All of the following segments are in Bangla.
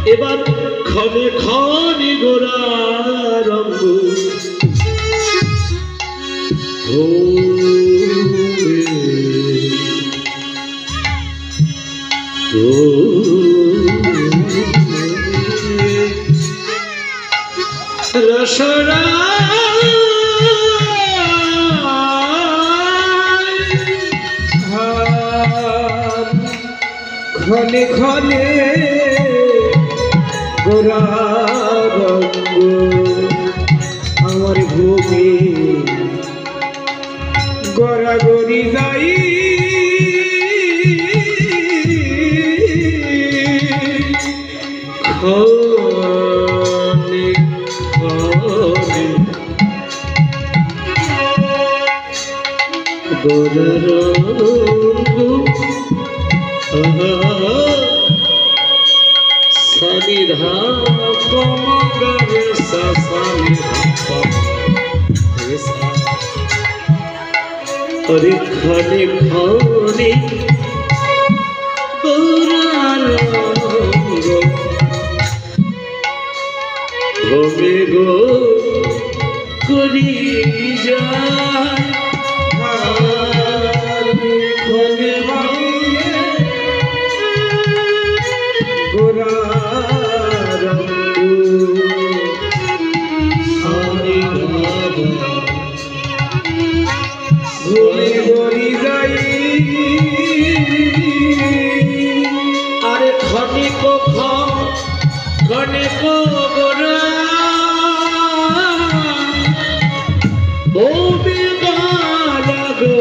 এবার ক্ষণে ক্ষণে গোরার অঙ্গ রসরা ক্ষণে ক্ষণে গোরার অঙ্গ আমার ভূমি গড়াগড়ি যাই ক্ষণে ক্ষণে গোরার অঙ্গ সানিধা পমগরে সানিধা হরে ক্ষণে ক্ষণে গোরার অঙ্গ ভবে গো করি যায় ক্ষণে গোরার ভূমি গড়ি যাই আরে ক্ষণে ক্ষণে গোরা ভূমি গড়া গো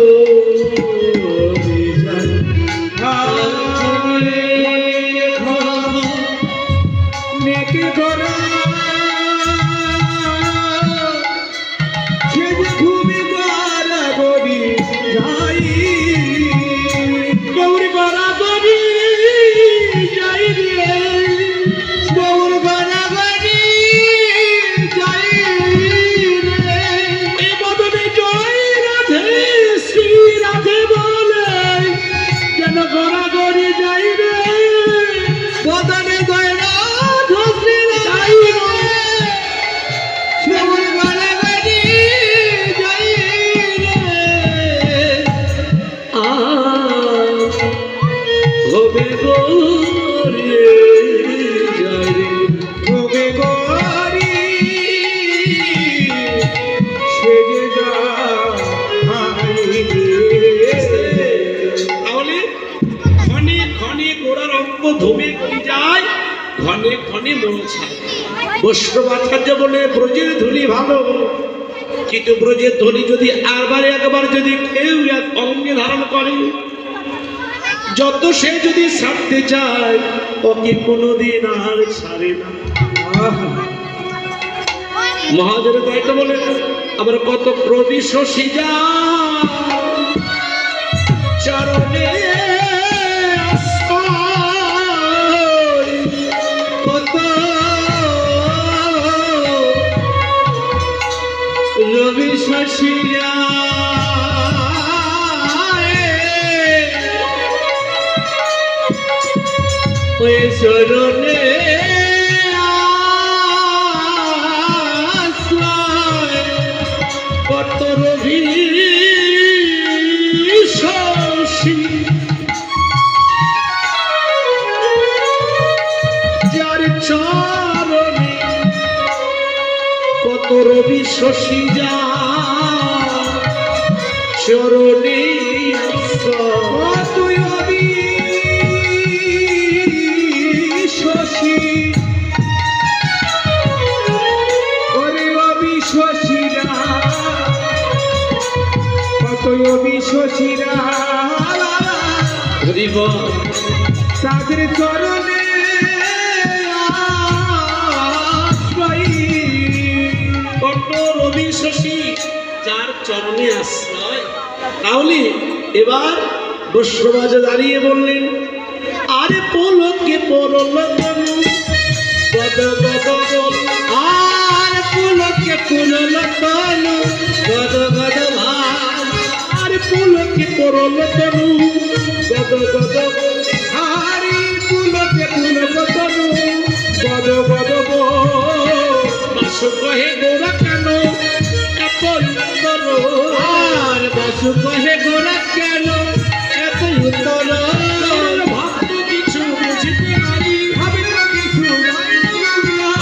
নেকে গোরা সে যে ভূমি গড়া গড়ি যাই গৌরী গড়া গড়ি যাই রে গৌর গড়া গড়ি যাই রে এই বদনে জয় রাধে শ্রী রাধে বলে যেন গড়া গড়ি যাই রে বদনে গয়না ধসি যাই রে গৌর গড়া গড়ি যাই রে হবে গৌরী যাই রে ভোগে গরি সে যে তাহলে ক্ষণে ক্ষণে গোড়ার অঙ্গ ধুমে করি যায় ক্ষণে ক্ষণে মন ছায় বৈষ্ণবাচার্য বলে ব্রজের ধুলি ভালো কিন্তু ব্রজের ধুলি যদি একবার যদি কেউ এক অঙ্গে ধারণ করে যত সে যদি ছাড়তে চায় ওকে কোনোদিন আর ছাড়ে না মহাজন তাই তো বলে আমার কত প্রবিশসী যা চরণে আশ্রয়, কত রবি শশিয়া ওই চরণে আশ্রয়, কত রবি শশী যার চরণে কত রবি শশী যা চরণে তুই রবি শশী ওরে রবি শশীরা কত রবি শশীরা হরিব তাদের চরণে আশ্রয়ী কত রবি শশী যার চরণে আশ্রয়। তাহলে এবার বৈষ্ণবাজ দাঁড়িয়ে বললেন আরে পলকে পরল তনু গদ গদ বল আর পুলকে পুলল তনু গদ গদ ভাব আর পুলকে পরল তনু গদ গদ হারি পুলকে পুলক তনু বসু কহে গোরা কেন এত উত্তর আর বসু কহে গোরা কেন এত উত্তর ভক্ত কিছু বুঝিতে নারী আমি তো কিছু জানি না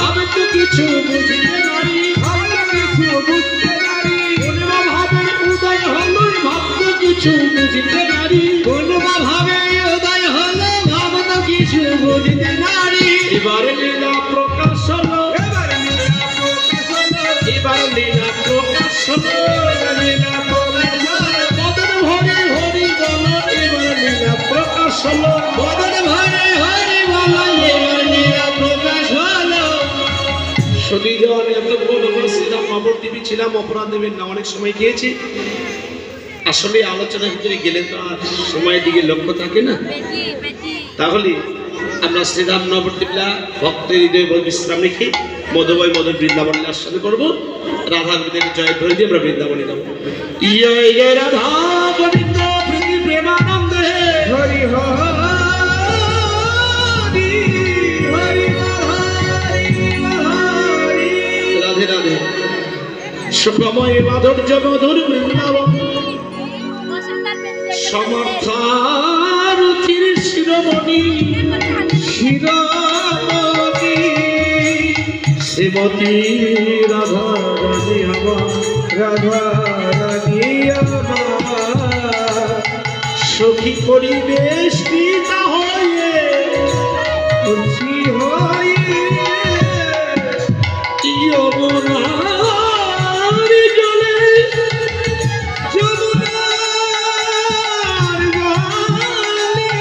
আমি তো কিছু বুঝিতে নারী আমি তো কিছু বুঝতে পারি কোনবা ভাবে উদয় হলো ভক্ত কিছু বুঝিতে নারী কোনবা ভাবে উদয় হলো ভাব তো কিছু বুঝতে নারী এবারে লীলা প্রকাশ হলো এবার লীলা প্রকাশ হলো এবার লীলা প্রকাশ হলো লীলা প্রকাশ হলো বদন ভরে হরি বল এবার লীলা প্রকাশ হলো বদন ভরে হরি বল এবার লীলা প্রকাশ হলো সতীজন এতক্ষণ আমরা শ্রীরাম নবদ্বীপে ছিলাম অপরাধ দেবেন না অনেক সময় খেয়েছি আসলে আলোচনার ভিতরে গেলে তো আর সময়ের দিকে লক্ষ্য থাকে না তাহলে আমরা শ্রীরাম নবদ্বীপলা ভক্তের হৃদয়ে বিশ্রাম রেখে মধুময় মধুর বৃন্দাবনে আস্বাদন করবো রাধা গোবিন্দের জয় ধ্বনি দিয়ে আমরা বৃন্দাবনে যাবো ইয়ে ইয়ে রাধা গোবিন্দ প্রীতি প্রেমানন্দে হরি হরি হরি হরি রাধে রাধে সুখময় মাধুর্য মধুর বৃন্দাবন সমর্থারথির শিরোমণি শিরোমণি শ্রীমতী রাধা রানী আমার রাধা রানী আমার সখী পরিবেশ পিতা হয়ে খুশি হয়ে যমুনার জলে যমুনার জলে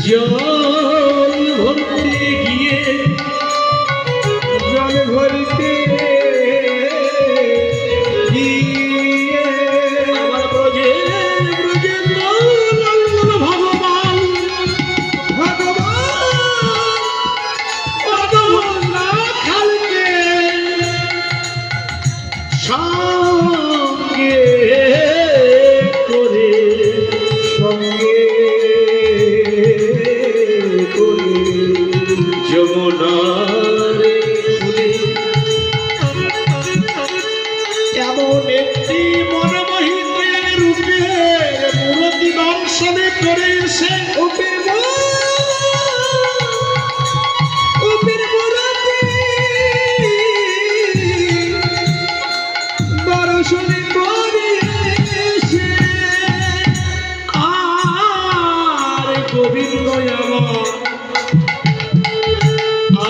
জল ভরতে গিয়ে জল ভরিতে গিয়ে আমার ব্রজেন্দ্র নন্দন ভগবান ভগবান খালকে সঙ্গে করে সঙ্গে করে যমুনার ফুলে এমন একটি মনোমোহিত রূপের মূর্তি দর্শনে করে এসে উপের মুরাতি দর্শনে করে এসে আর গোবিন্দ আমার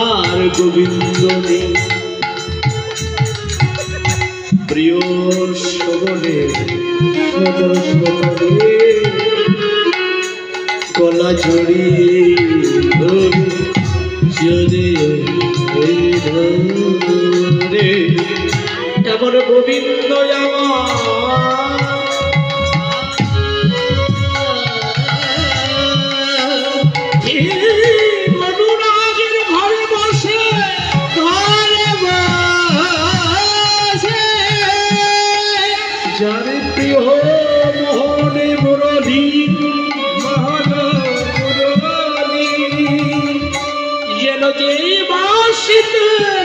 আর গোবিন্দ নেই প্রিয় সবনে কলা ঝড়ি চলে রে এমন গোবিন্দ মনুরাজের ঘরে বসে ঘরে বসে যারে প্রিয় মোহনে মুরলী মহল মুরলী যেন যে বাসিত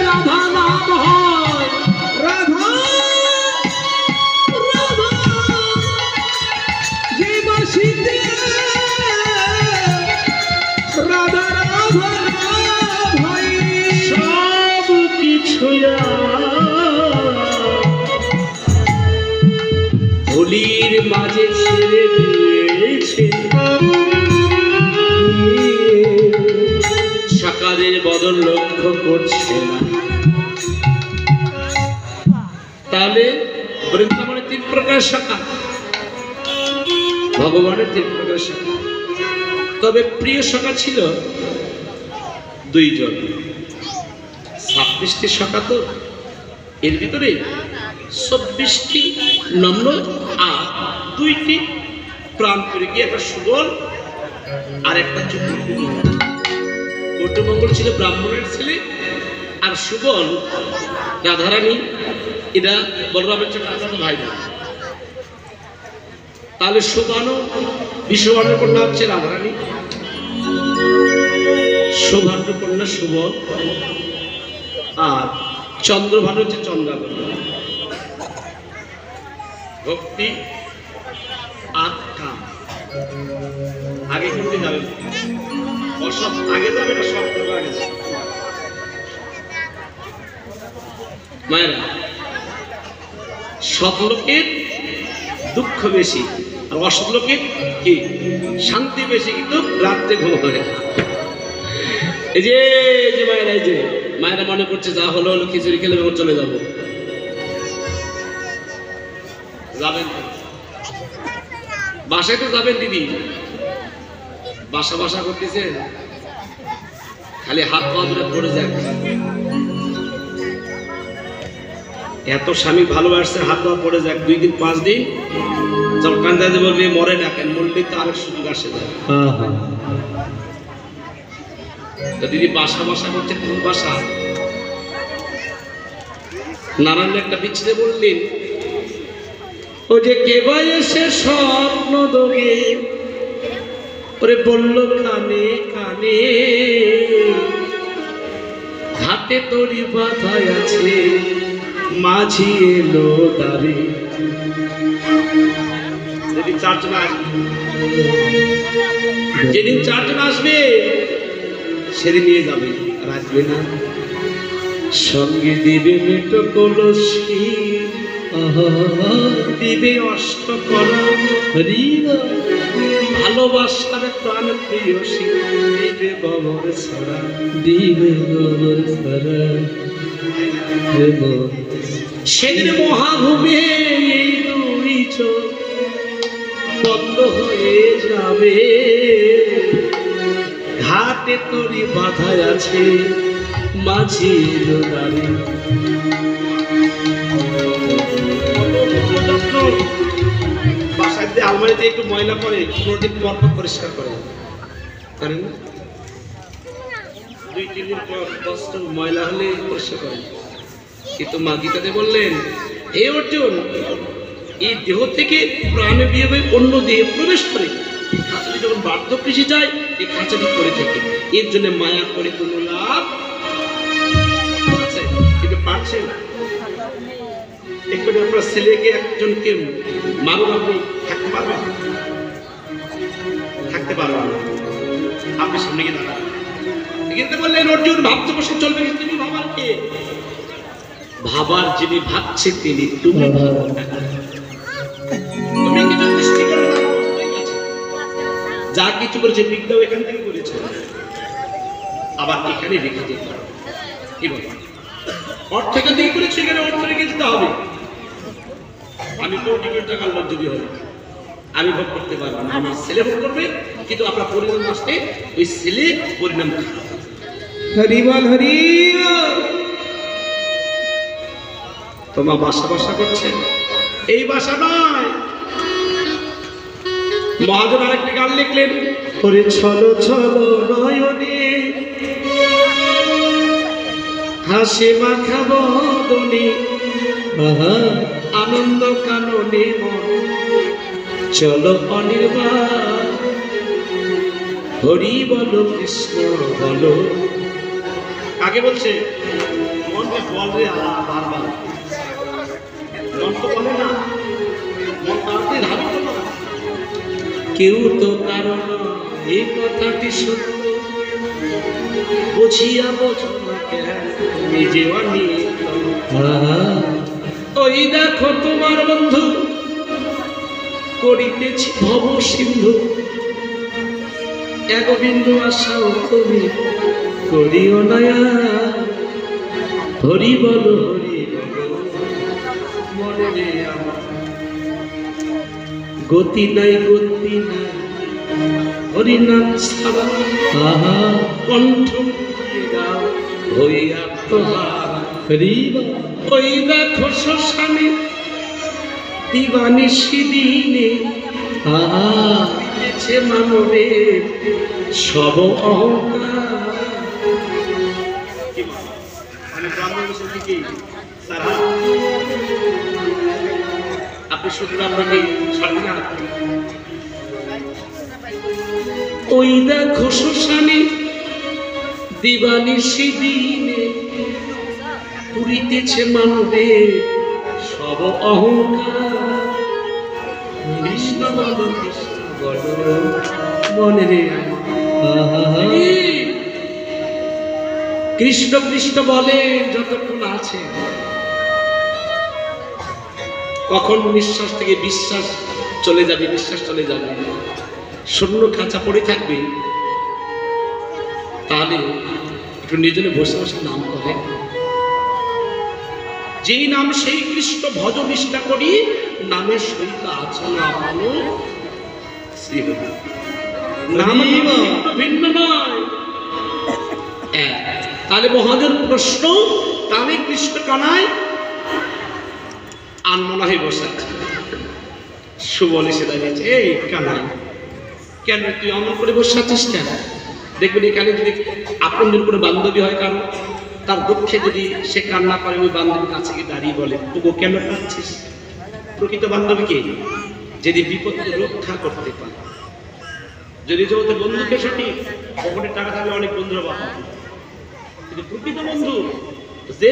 রাধা নাম হয় রাধা রাধা যে বাসিতে রাধা রাধা ভাই সব কিছু হোলির মাঝে ছেড়ে দিয়েছে সকালের বদল লক্ষ্য করছে না তাহলে বৃন্দাবনের 3 প্রকার শাখা ভগবানের 3 প্রকার শাখা তবে প্রিয় শাখা ছিল 2 জন 26টি শাখা তো এর ভিতরে 24টি নম্র আর 2টি প্রাণ করে গিয়ে একটা সুবল আর একটা চতুর্ভুজ কটুমঙ্গল ছিল ব্রাহ্মণের ছেলে আর সুবল রাধারানী এরা বলরামের ছোট ভাই বোন তাহলে সুবানু বিশ্ববানুর কন্যা হচ্ছে রাধারানী সৌভাগ্য কন্যা শুভ আর চন্দ্রভানু হচ্ছে চন্দ্রাবলী, ভক্তি আর কাম। আগে কোনটি যাবে? অসৎ আগে যাবে না সৎ আগে যাবে? মায়েরা, সৎ লোকের দুঃখ বেশি আর অসৎ লোকের কি শান্তি বেশি, কিন্তু রাত্রে ঘুম হয় না। এই যে মায়েরা, এই যে মায়েরা মনে করছে যা হলো হলো, খিচুড়ি খেলে এবার চলে যাবো। যাবেন বাসায় তো যাবেন দিদি, বাসা বাসা করতেছেন, খালি হাত পা ধরে পড়ে যায়। এত স্বামী ভালোবাসছে, হাত পা পড়ে যাক 2 দিন 5 দিন, যখন কান্দাতে বলবে মরে না কেন, মরলে তো আরেক সুযোগ আসে যায়। তো দিদি বাসা বাসা করছে, কোন বাসা? নারায়ণ একটা বিচ্ছেদে বললেন, ও যে কে ভাই এসে স্বপ্ন দোগে, ওরে বলল কানে কানে, ঘাটে তরি বাধায় আছে, মাঝি এলো দাঁড়ে। যেদিন 4 জন আসবে, যেদিন 4 জন আসবে সেদিন নিয়ে যাবে, আর আসবে না। সঙ্গে দিবে মেটো কলসি, দিবে অষ্টকরা, ভালোবাসার প্রাণ প্রিয়সী, দিবে ববর ছড়া, দিবে ববর ছড়া। সেদিন মহাভূমে এই 2 চোখ বন্ধ হয়ে যাবে, ঘাটে তরি বাধায় আছে, মাঝি এলো দাঁড়ে। বাসায় যে আলমারিতে একটু ময়লা পড়ে, 15 দিন পর পর পরিষ্কার করে, করেন না? 2-3 দিন পর কষ্ট ময়লা হলে পরিষ্কার করেন। কিন্তু মা গীতাতে বললেন, হে অর্জুন, এই দেহ থেকে প্রাণ বিয়ে হয়ে অন্য দেহে প্রবেশ করে, খাঁচাটি যখন বার্ধক্য এসে যায়, এই খাঁচাটি পড়ে থাকে। এর জন্য মায়া করে কোনো লাভ আছে? কিন্তু পারছে না। একটু আপনার ছেলেকে একজনকে মারুন, আপনি থাকতে পারবেন? থাকতে পারবেন না। আপনি সামনে গিয়ে দাঁড়ান। কিন্তু বললেন, অর্জুন ভাবতে বসে চলবে, তুমি ভাবার কে? ভাবার যিনি ভাবছে তিনি, তুমি তুমি কিছু সৃষ্টি করো না, যা কিছু করেছে বিদ্যাও এখান থেকে করেছে, আবার এখানে রেখে যেতে হবে। কি বল? অর্থ এখান থেকে করেছে, এখানে অর্থ রেখে যেতে হবে। আমি কোটি কোটি টাকার লোক যদি হই, আমি ভোগ করতে পারবো না, আমার ছেলে ভোগ করবে, কিন্তু আপনার পরিণাম আসতে ওই ছেলে পরিণাম খারাপ। হরিবল হরিবল। তোমার বাসা বাসা করছে, এই বাসা নয়। মহাজন আরেকটি গান লিখলেন, ওরে ছলো ছলো নয়নে, হাসি মাখা বদনে, আনন্দ কাননে মন, চলো অনির্বাণ, হরি বলো কৃষ্ণ বলো। কাকে বলছে? মনকে বলবে বারবার, মন তো বলে না, মন তাড়াতাড়ি ধাবি করলো না। কেউ তো কারণ এই কথাটি সত্য, বুঝিয়া বোঝো না কেন, নিজে অনিয়ে। ওই দেখো তোমার বন্ধু করিতেছি ভব সিন্ধু, এক বিন্দু আশাও তুমি করিও নয়া, হরি বলো হরি বলো মনে রে আমার, গতি নাই গতি নাই হরি নাম ছাড়া, কণ্ঠ গাও হইয়া তোমার। ওই দেখো শ্মশানে দিবানিশি দিনে, দিতেছে মানবে সব অহংকার। আপনি শুধু আপনাকে স্বাধীন। ওই দেখো শ্মশানে দিবানিশি দিনে, পুরিতেছে মানবে সব অহংকার। কৃষ্ণ বল কৃষ্ণ বল মনে রে কৃষ্ণ কৃষ্ণ বলে যতক্ষণ আছে, কখন নিঃশ্বাস থেকে বিশ্বাস চলে যাবে, বিশ্বাস চলে যাবে, শূন্য খাঁচা পড়ে থাকবে, তাহলে একটু নিজনে বসে বসে নাম করে, যেই নাম সেই কৃষ্ণ ভজ নিষ্ঠা করি, নামের সহিত আচরণ আপানো শ্রী হরি। নাম ভিন্ন নয়। তাহলে মহাজন প্রশ্ন, তাহলে কৃষ্ণ কানায় আনমনা হয়ে বসে আছে। সুবল এসে দাঁড়িয়েছে, এই কানাই কেন তুই অমন করে বসে আছিস কেন? দেখবেন এখানে যদি আপনজন করে বান্ধবী হয় কারো, তার দুঃখে যদি সে কান্না করে, ওই বান্ধবীর কাছে গিয়ে দাঁড়িয়ে বলে, তবু কেন কাঁদছিস? প্রকৃত বান্ধবীকে যদি বিপদকে রক্ষা করতে পারে। যদি জগতে বন্ধুকে সঠিক পকেটে টাকা থাকলে অনেক বন্ধুরা বাবা, কিন্তু প্রকৃত বন্ধু যে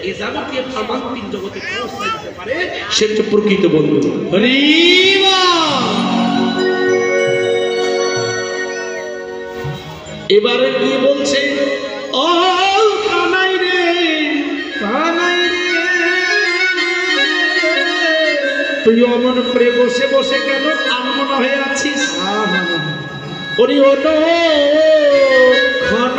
এই যাবতীয় সামান্তিক জগতে পৌঁছায় দিতে পারে, সে হচ্ছে প্রকৃত বন্ধু। এবারে গিয়ে বলছে, ও কানাই রে, কানাই রে, তুই অমন করে বসে বসে কেন আনমনা হয়ে আছিস? ওরে ওটো ক্ষণ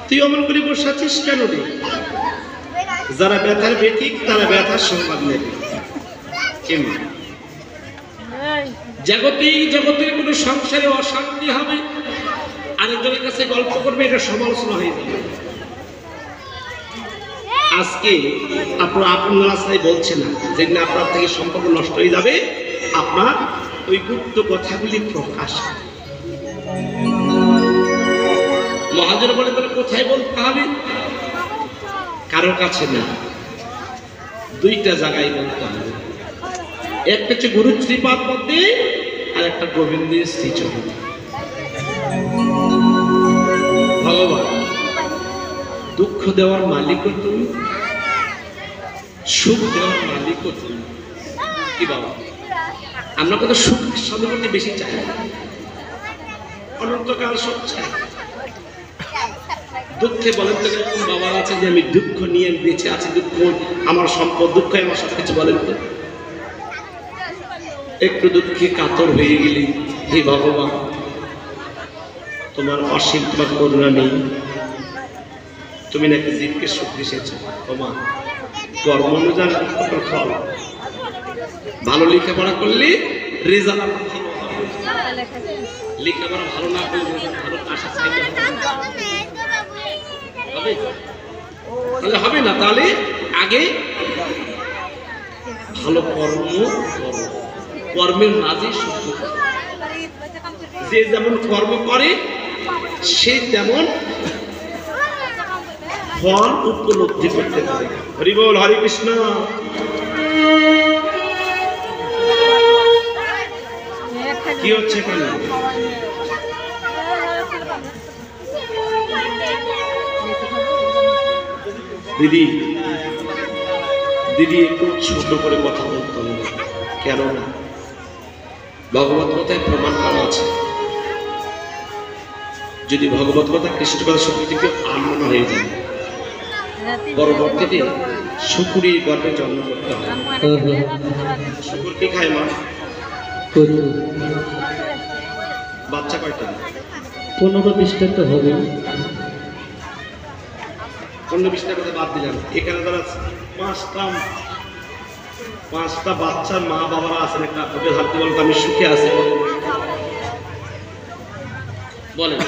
তুই অমন করে বসে আছিস কেন রে? যারা ব্যথার ব্যতিক তারা ব্যথার সংবাদ নেবে। জগতেই জগতের কোনো সংসারে অশান্তি হবে, আরেকজনের কাছে গল্প করবে, এটা সমালোচনা হয়ে যাবে। আজকে আপনার আপন রাস্তায় বলছে না, যেদিন আপনার থেকে সম্পর্ক নষ্ট হয়ে যাবে আপনার ওই গুপ্ত কথাগুলি প্রকাশ। মহাজন বলে তাহলে কোথায় বলতে হবে? কারো কাছে না, দুইটা জায়গায় বলতে হবে। একটা হচ্ছে গুরু শ্রীপাদ মধ্যে, আর একটা গোবিন্দের শ্রীচরণ। ভগবান দুঃখ দেওয়ার মালিকও তুমি, সুখ দেওয়ার মালিকও তুমি। কি বাবা, আমরা কত সুখ সাধন করতে বেশি চাই, অনন্তকাল সুখ চাই। দুঃখে বলেন তো এরকম বাবার আছে যে আমি দুঃখ নিয়ে বেঁচে আছি, দুঃখ আমার সম্পদ, দুঃখ আমার সব কিছু, বলেন তো? একটু দুঃখে কাতর হয়ে গেলি, হে ভগবান তোমার অসীম, তোমার করুণা নেই, তুমি নাকি জীবকে সুখ দিয়েছ। তোমার কর্ম অনুযায়ী ফল, ভালো লেখাপড়া করলে রেজাল্ট ভালো হবে, লেখাপড়া ভালো না করলে ভালো আশা চাইতে হবে, তাহলে হবে না। তাহলে আগে ভালো কর্ম করো, কর্মের মাঝে সুখ। যে যেমন কর্ম করে সে তেমন ফল উপলব্ধি করতে পারে। হরি বল, হরে কৃষ্ণ। কি হচ্ছে কেন? দিদি দিদি একটু ছোট করে কথা বলতে হবে, কেন না ভগবত কথায় প্রমাণ করা আছে। যদি ভগবত কথা কৃষ্ণ কথা শক্তি থেকে আনমনা হয়ে যায়, পরবর্তীতে শুকুরের গর্ভে জন্ম করতে হয়। শুকুর কি খায় মা? বাচ্চা কয়টা? 15-20টা তো হবে। 15-20টা কথা বাদ দিলাম, এখানে যারা পাঁচটা বাচ্চার মা বাবারা আছেন, একটা বুকের হাত দিয়ে বলতো আমি সুখে আছি, বলেন।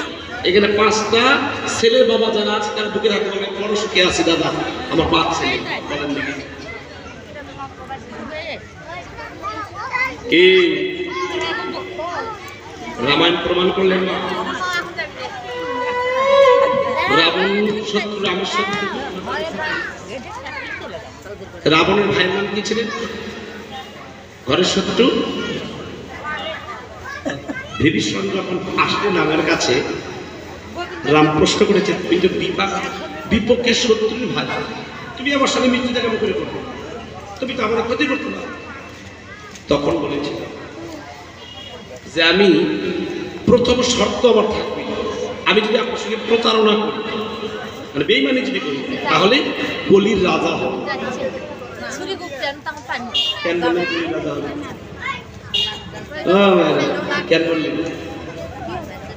এখানে 5টা ছেলের বাবা যারা আছে তারা বুকের হাতে বলেন বড় সুখে আছি দাদা, আমার 5 ছেলে, বলেন দেখি। কি রামায়ণ প্রমাণ করলেন না? রাবণ শত্রু, রামের শত্রু। রাবণের ভাইয়ের নাম কি ছিলেন? ঘরের শত্রু বিভীষণ। যখন আসলেন আমার কাছে, রাম প্রশ্ন করেছে তুমি তো বিপক্ষের শত্রুর ভাই, তুমি আমার সাথে মৃত্যু দেখা করে করবে, তুমি তো আমার ক্ষতি করতে পারো। তখন বলেছিল যে আমি প্রথম শর্ত আমার থাকবে, আমি যদি আপনার সঙ্গে প্রতারণা করি, মানে বেইমানি যদি করি, তাহলে কলির রাজা হবে। কেন বললেন কলির রাজা হবে? কেন বললেন?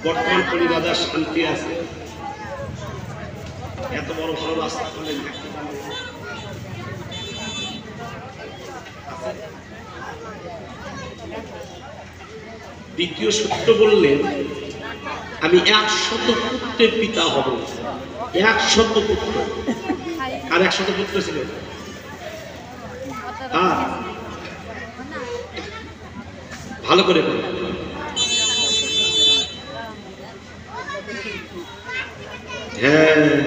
বর্তমান কলির রাজার শান্তি আছে, এত বড় বড় রাস্তা করলেন, দ্বিতীয় সত্য বললেন আমি 100 পুত্রের পিতা হব। 100 পুত্র। আর 100 পুত্র ছিল? ভালো করে বল। হ্যাঁ,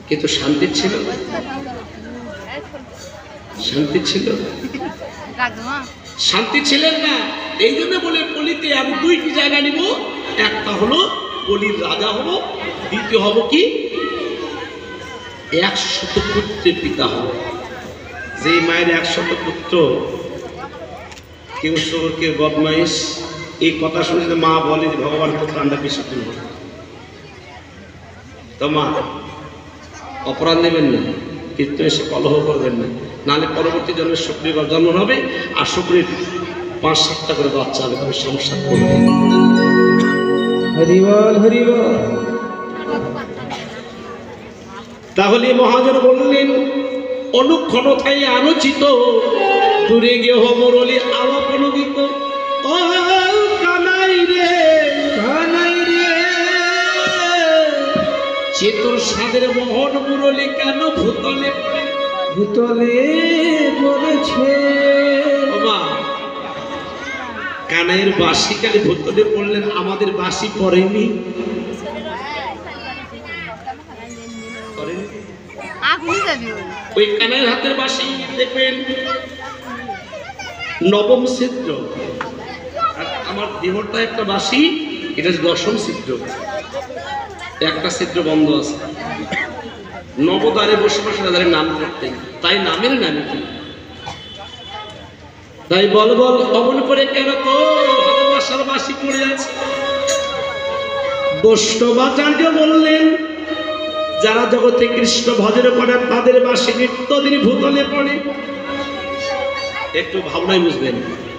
কিন্তু শান্তি ছিল, শান্তি ছিল, শান্তি ছিলেন না। এই জন্য বলে কলিতে আমি 2টি জায়গা নিব, একটা হলো কলির রাজা হব, দ্বিতীয় হব কি 100 পুত্রের পিতা হব। যে মায়ের 100 পুত্র, কেউ চোর কেউ বদমাইশ, এই কথা শুনে মা বলে যে ভগবান তো ঠান্ডা বিসর্জন হবে, তো মা অপরাধ নেবেন না, কিন্তু এসে কলহ করবেন না, নাহলে পরবর্তী জন্মের শুক্রের জন্ম হবে, আর শুক্রের 5-7টা করে বাচ্চা হবে, তবে সংসার করবে। হরিবল হরিবল। তাহলে মহাজন বললেন অনুক্ষণতায় আলোচিত, দূরে গিয়ে হমরলি আলাপনগীত। ও কানাই রে, কানাই রে, সে তোর সাদের মোহন মুরলি কেন ভূতলে পড়ে? ভূতলে পড়েছে। ও মা, কানাইয়ের বাঁশি কালে ভূতলে পড়লেন, আমাদের বাঁশি পড়েনি? পড়েনি? ওই কানাইয়ের হাতের বাঁশি দেখবেন নবম ছিদ্র, আর আমার দেহটা একটা বাঁশি, এটা দশম ছিদ্র, একটা ছিদ্র বন্ধ আছে। নবদ্বারে বসে বসে তাদের নাম করতেন, তাই নামের নামে কি? তাই বল বল অমন করে কেন তো ভালোবাসার বাঁশি পড়ে আছে? বৈষ্ণবাচার্য বললেন, যারা জগতে কৃষ্ণ ভজন করেন তাদের বাঁশি নিত্যদিন ভূতলে পড়ে। একটু ভাবনায় বুঝবেন,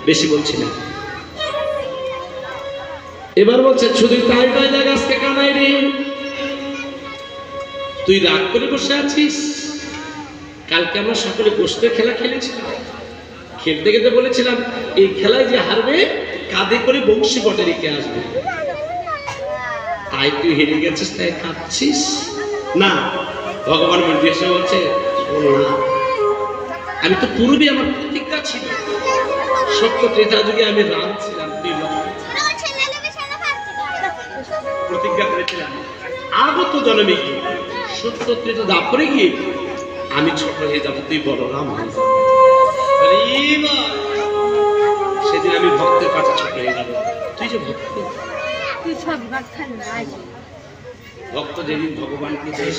বেশি বলছি না। এবার বলছে শুধু তাই তাই জায়গা আজকে কানাই রে, তুই রাগ করে বসে আছিস? কালকে আমরা সকলে গোষ্ঠের খেলা খেলেছিলাম, খেলতে খেলতে বলেছিলাম এই খেলায় যে হারবে কাঁধে করে বংশী বটে রেখে আসবে। তাই তুই হেরে গেছিস, তাই কাঁদছিস? না, ভগবান মন্দির এসে বলছে না, আমি তো পূর্বে আমার প্রতিজ্ঞা ছিল, সত্য ত্রেতা যুগে আমি রাম ছিলাম, তুই লক্ষ্মণ প্রতিজ্ঞা করেছিলাম আগত জন্মে গিয়ে সত্য ত্রেতা দাপরে গিয়ে আমি ছোট হয়ে যাবো, তুই বড় রাম হয়ে যাবো। সেদিন আমি ভক্তের কাছে ছোট হয়ে যাবো। তুই যে ভক্ত, ভক্ত যেদিন ভগবানকে